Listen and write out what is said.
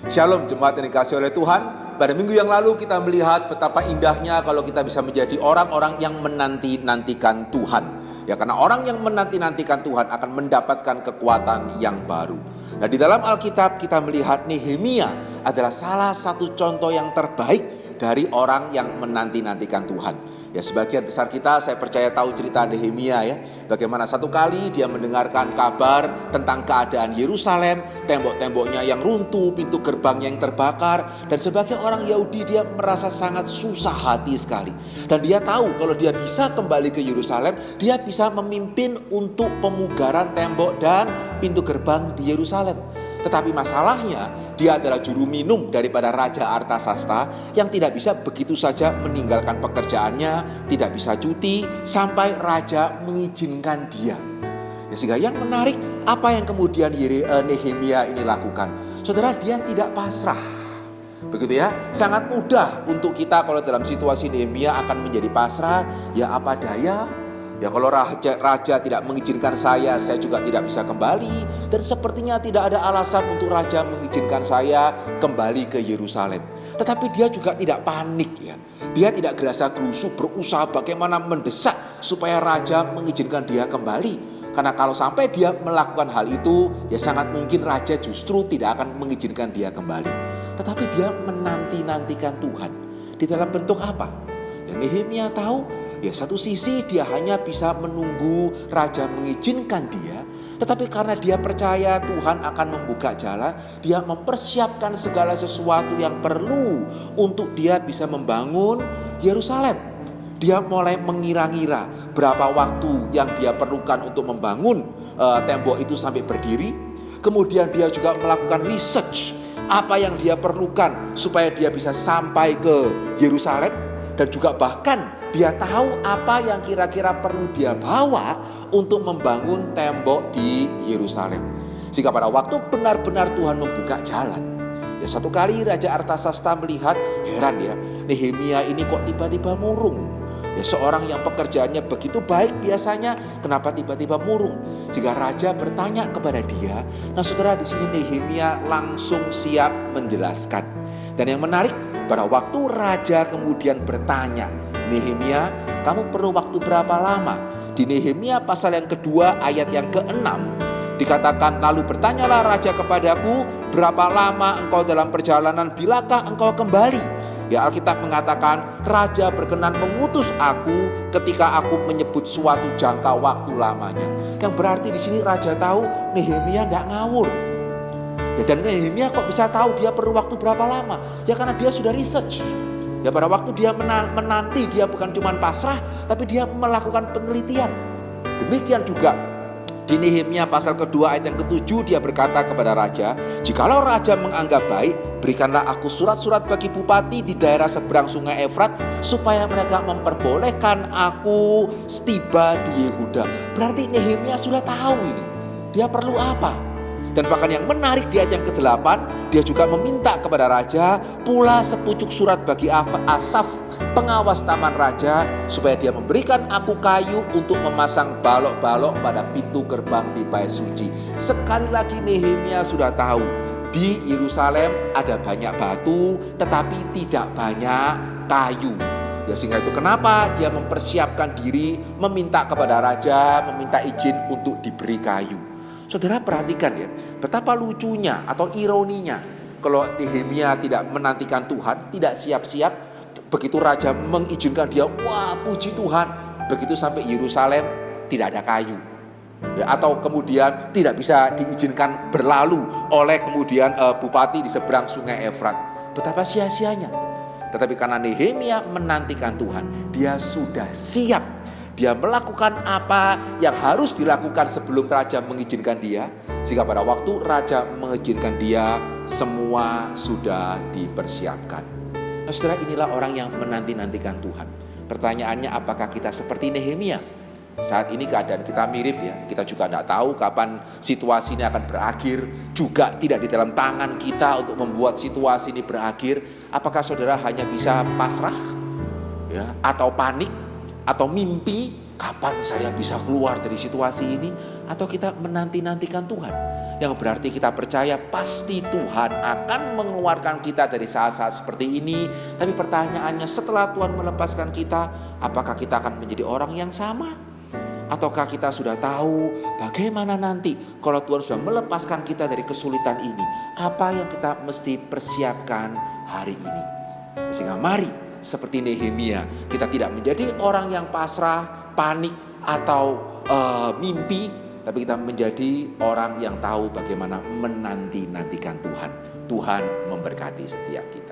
Shalom jemaat yang dikasihi oleh Tuhan. Pada minggu yang lalu kita melihat betapa indahnya kalau kita bisa menjadi orang-orang yang menanti-nantikan Tuhan. Ya, karena orang yang menanti-nantikan Tuhan akan mendapatkan kekuatan yang baru. Nah, di dalam Alkitab kita melihat Nehemia adalah salah satu contoh yang terbaik dari orang yang menanti-nantikan Tuhan. Ya, sebagian besar kita saya percaya tahu cerita Nehemia ya. Bagaimana satu kali dia mendengarkan kabar tentang keadaan Yerusalem, tembok-temboknya yang runtuh, pintu gerbangnya yang terbakar, dan sebagai orang Yahudi dia merasa sangat susah hati sekali. Dan dia tahu kalau dia bisa kembali ke Yerusalem, dia bisa memimpin untuk pemugaran tembok dan pintu gerbang di Yerusalem. Tetapi masalahnya dia adalah juru minum daripada Raja Artasasta yang tidak bisa begitu saja meninggalkan pekerjaannya, tidak bisa cuti sampai raja mengizinkan dia. Ya, sehingga yang menarik apa yang kemudian Nehemia ini lakukan. Saudara, dia tidak pasrah. Begitu ya, sangat mudah untuk kita kalau dalam situasi Nehemia akan menjadi pasrah. Ya apa daya. Ya kalau raja tidak mengizinkan saya juga tidak bisa kembali. Dan sepertinya tidak ada alasan untuk raja mengizinkan saya kembali ke Yerusalem. Tetapi dia juga tidak panik ya. Dia tidak gerasa-gerusu berusaha bagaimana mendesak supaya raja mengizinkan dia kembali. Karena kalau sampai dia melakukan hal itu, ya sangat mungkin raja justru tidak akan mengizinkan dia kembali. Tetapi dia menanti-nantikan Tuhan. Di dalam bentuk apa? Ya, Nehemia tahu, ya satu sisi dia hanya bisa menunggu raja mengizinkan dia. Tetapi karena dia percaya Tuhan akan membuka jalan, dia mempersiapkan segala sesuatu yang perlu untuk dia bisa membangun Yerusalem. Dia mulai mengira-ngira berapa waktu yang dia perlukan untuk membangun tembok itu sampai berdiri. Kemudian dia juga melakukan research apa yang dia perlukan supaya dia bisa sampai ke Yerusalem. Dan juga bahkan dia tahu apa yang kira-kira perlu dia bawa untuk membangun tembok di Yerusalem. Sehingga pada waktu benar-benar Tuhan membuka jalan. Ya satu kali Raja Artasasta melihat, heran ya, Nehemia ini kok tiba-tiba murung. Ya seorang yang pekerjaannya begitu baik biasanya, kenapa tiba-tiba murung? Jika raja bertanya kepada dia, nah saudara di sini Nehemia langsung siap menjelaskan. Dan yang menarik, pada waktu raja kemudian bertanya, Nehemia, kamu perlu waktu berapa lama? Di Nehemia pasal yang kedua ayat yang ke-6 dikatakan, lalu bertanyalah raja kepadaku, berapa lama engkau dalam perjalanan, bilakah engkau kembali? Ya Alkitab mengatakan raja berkenan mengutus aku ketika aku menyebut suatu jangka waktu lamanya. Yang berarti di sini raja tahu Nehemia tidak ngawur. Ya, dan Nehemia kok bisa tahu dia perlu waktu berapa lama? Ya karena dia sudah research. Ya pada waktu dia menanti, dia bukan cuma pasrah, tapi dia melakukan penelitian. Demikian juga di Nehemia pasal kedua ayat yang ke-7 dia berkata kepada raja, jikalau raja menganggap baik, berikanlah aku surat-surat bagi bupati di daerah seberang sungai Efrat supaya mereka memperbolehkan aku tiba di Yehuda. Berarti Nehemia sudah tahu ini, dia perlu apa. Dan bahkan yang menarik di ayat yang ke-8, dia juga meminta kepada raja pula sepucuk surat bagi Asaf, pengawas taman raja, supaya dia memberikan aku kayu untuk memasang balok-balok pada pintu gerbang di bait suci. Sekali lagi Nehemia sudah tahu, di Yerusalem ada banyak batu tetapi tidak banyak kayu. Ya sehingga itu kenapa dia mempersiapkan diri, meminta kepada raja, meminta izin untuk diberi kayu. Saudara perhatikan ya, betapa lucunya atau ironinya kalau Nehemia tidak menantikan Tuhan, tidak siap-siap, begitu raja mengizinkan dia, wah puji Tuhan, begitu sampai Yerusalem tidak ada kayu. Ya, atau kemudian tidak bisa diizinkan berlalu oleh kemudian bupati di seberang sungai Efrat. Betapa sia-sianya. Tetapi karena Nehemia menantikan Tuhan, dia sudah siap. Dia melakukan apa yang harus dilakukan sebelum raja mengizinkan dia. Sehingga pada waktu raja mengizinkan dia, semua sudah dipersiapkan. Nah, saudara, inilah orang yang menanti-nantikan Tuhan. Pertanyaannya, apakah kita seperti Nehemia? Saat ini keadaan kita mirip ya. Kita juga tidak tahu kapan situasi ini akan berakhir. Juga tidak di dalam tangan kita untuk membuat situasi ini berakhir. Apakah saudara hanya bisa pasrah ya, atau panik? Atau mimpi kapan saya bisa keluar dari situasi ini? Atau kita menanti-nantikan Tuhan? Yang berarti kita percaya pasti Tuhan akan mengeluarkan kita dari saat-saat seperti ini. Tapi pertanyaannya, setelah Tuhan melepaskan kita, apakah kita akan menjadi orang yang sama? Ataukah kita sudah tahu bagaimana nanti kalau Tuhan sudah melepaskan kita dari kesulitan ini? Apa yang kita mesti persiapkan hari ini? Sehingga mari seperti Nehemia, kita tidak menjadi orang yang pasrah, panik, atau mimpi, tapi kita menjadi orang yang tahu bagaimana menanti-nantikan Tuhan. Tuhan memberkati setiap kita.